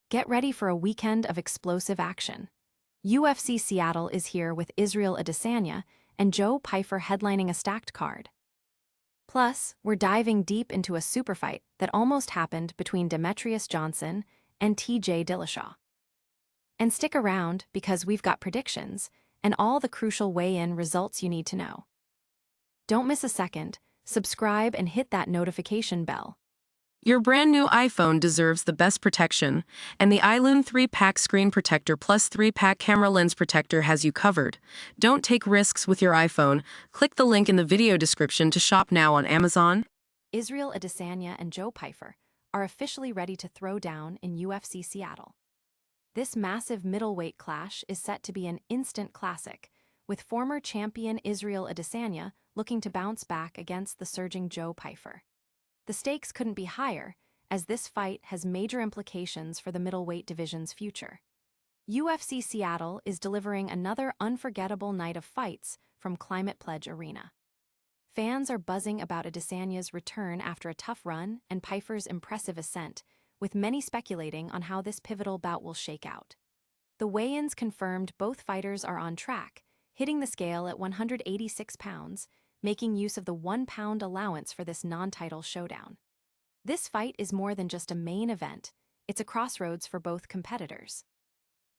Get ready for a weekend of explosive action. UFC Seattle is here with Israel Adesanya and Pyfer headlining a stacked card. Plus, we're diving deep into a super fight that almost happened between Demetrious Johnson and T.J. Dillashaw. And stick around because we've got predictions and all the crucial weigh-in results you need to know. Don't miss a second, subscribe and hit that notification bell. Your brand new iPhone deserves the best protection, and the iLume 3-pack screen protector plus 3-pack camera lens protector has you covered. Don't take risks with your iPhone. Click the link in the video description to shop now on Amazon. Israel Adesanya and Pyfer are officially ready to throw down in UFC Seattle. This massive middleweight clash is set to be an instant classic, with former champion Israel Adesanya looking to bounce back against the surging Pyfer. The stakes couldn't be higher, as this fight has major implications for the middleweight division's future. UFC Seattle is delivering another unforgettable night of fights from Climate Pledge Arena. Fans are buzzing about Adesanya's return after a tough run and Pyfer's impressive ascent, with many speculating on how this pivotal bout will shake out. The weigh-ins confirmed both fighters are on track, hitting the scale at 186 pounds, making use of the 1-pound allowance for this non-title showdown. This fight is more than just a main event, it's a crossroads for both competitors.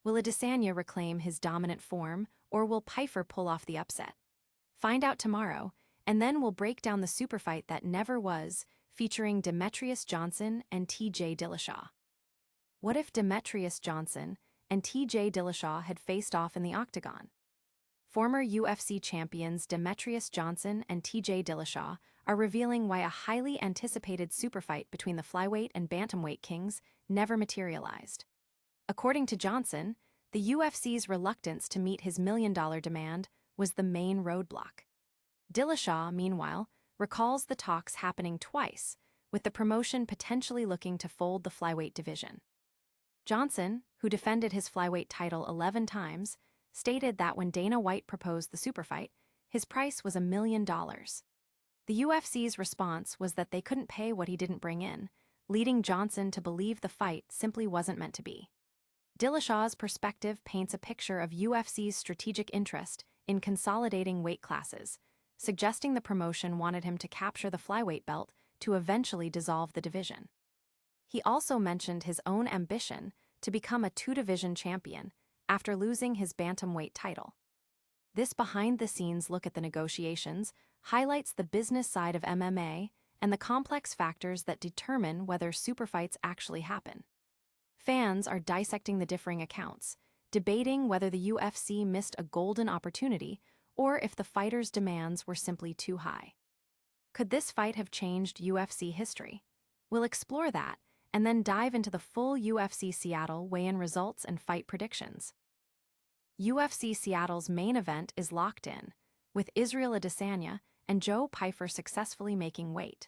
Will Adesanya reclaim his dominant form, or will Pyfer pull off the upset? Find out tomorrow, and then we'll break down the super fight that never was, featuring Demetrious Johnson and T.J. Dillashaw. What if Demetrious Johnson and T.J. Dillashaw had faced off in the octagon? Former UFC champions Demetrious Johnson and T.J. Dillashaw are revealing why a highly anticipated super fight between the flyweight and bantamweight kings never materialized. According to Johnson, the UFC's reluctance to meet his million-dollar demand was the main roadblock. Dillashaw, meanwhile, recalls the talks happening twice, with the promotion potentially looking to fold the flyweight division. Johnson, who defended his flyweight title 11 times, stated that when Dana White proposed the superfight, his price was $1 million. The UFC's response was that they couldn't pay what he didn't bring in, leading Johnson to believe the fight simply wasn't meant to be. Dillashaw's perspective paints a picture of UFC's strategic interest in consolidating weight classes, suggesting the promotion wanted him to capture the flyweight belt to eventually dissolve the division. He also mentioned his own ambition to become a two-division champion after losing his bantamweight title. This behind-the-scenes look at the negotiations highlights the business side of MMA and the complex factors that determine whether superfights actually happen. Fans are dissecting the differing accounts, debating whether the UFC missed a golden opportunity or if the fighters' demands were simply too high. Could this fight have changed UFC history? We'll explore that and then dive into the full UFC Seattle weigh-in results and fight predictions. UFC Seattle's main event is locked in, with Israel Adesanya and Pyfer successfully making weight.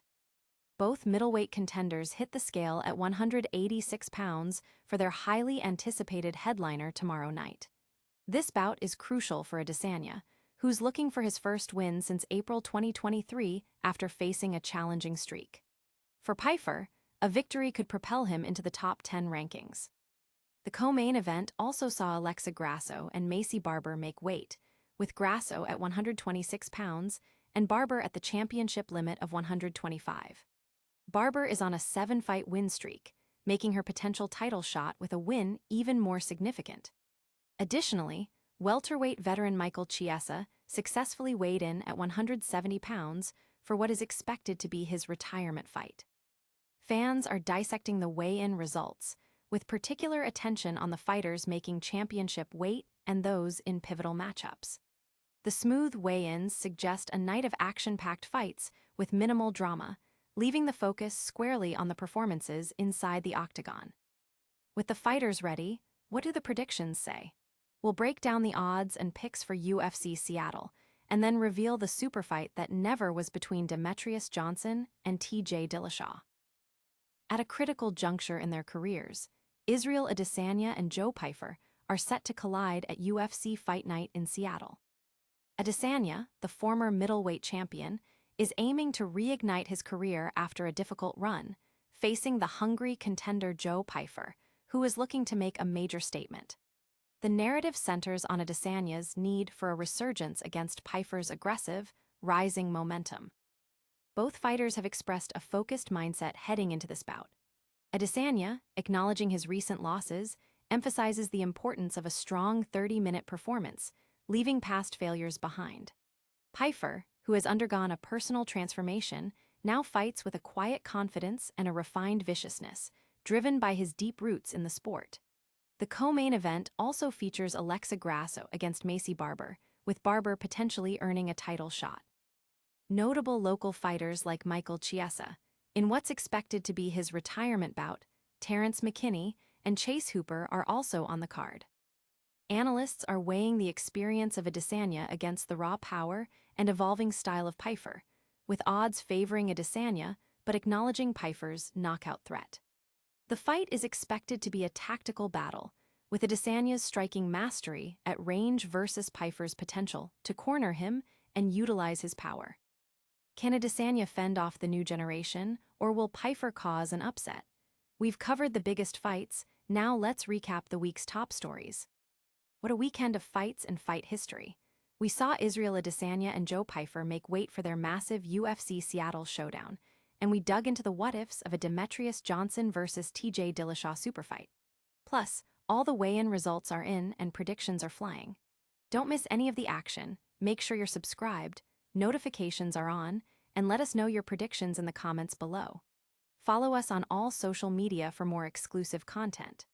Both middleweight contenders hit the scale at 186 pounds for their highly anticipated headliner tomorrow night. This bout is crucial for Adesanya, who's looking for his first win since April 2023 after facing a challenging streak. For Pyfer, a victory could propel him into the top 10 rankings. The co-main event also saw Alexa Grasso and Maycee Barber make weight, with Grasso at 126 pounds and Barber at the championship limit of 125. Barber is on a 7-fight win streak, making her potential title shot with a win even more significant. Additionally, welterweight veteran Chiesa successfully weighed in at 170 pounds for what is expected to be his retirement fight. Fans are dissecting the weigh-in results, with particular attention on the fighters making championship weight and those in pivotal matchups. The smooth weigh-ins suggest a night of action-packed fights with minimal drama, leaving the focus squarely on the performances inside the octagon. With the fighters ready, what do the predictions say? We'll break down the odds and picks for UFC Seattle, and then reveal the super fight that never was between Demetrious Johnson and T.J. Dillashaw. At a critical juncture in their careers, Israel Adesanya and Pyfer are set to collide at UFC Fight Night in Seattle. Adesanya, the former middleweight champion, is aiming to reignite his career after a difficult run, facing the hungry contender Pyfer, who is looking to make a major statement. The narrative centers on Adesanya's need for a resurgence against Pyfer's aggressive, rising momentum. Both fighters have expressed a focused mindset heading into this bout. Adesanya, acknowledging his recent losses, emphasizes the importance of a strong 30-minute performance, leaving past failures behind. Pyfer, who has undergone a personal transformation, now fights with a quiet confidence and a refined viciousness, driven by his deep roots in the sport. The co-main event also features Alexa Grasso against Maycee Barber, with Barber potentially earning a title shot. Notable local fighters like Chiesa, in what's expected to be his retirement bout, Terrence McKinney and Chase Hooper are also on the card. Analysts are weighing the experience of Adesanya against the raw power and evolving style of Pyfer, with odds favoring Adesanya but acknowledging Pyfer's knockout threat. The fight is expected to be a tactical battle, with Adesanya's striking mastery at range versus Pyfer's potential to corner him and utilize his power. Can Adesanya fend off the new generation, or will Pyfer cause an upset? We've covered the biggest fights, now let's recap the week's top stories. What a weekend of fights and fight history. We saw Israel Adesanya and Joe Pyfer make weight for their massive UFC Seattle showdown, and we dug into the what-ifs of a Demetrious Johnson versus T.J. Dillashaw superfight. Plus, all the weigh-in results are in and predictions are flying. Don't miss any of the action, make sure you're subscribed, notifications are on, and let us know your predictions in the comments below. Follow us on all social media for more exclusive content.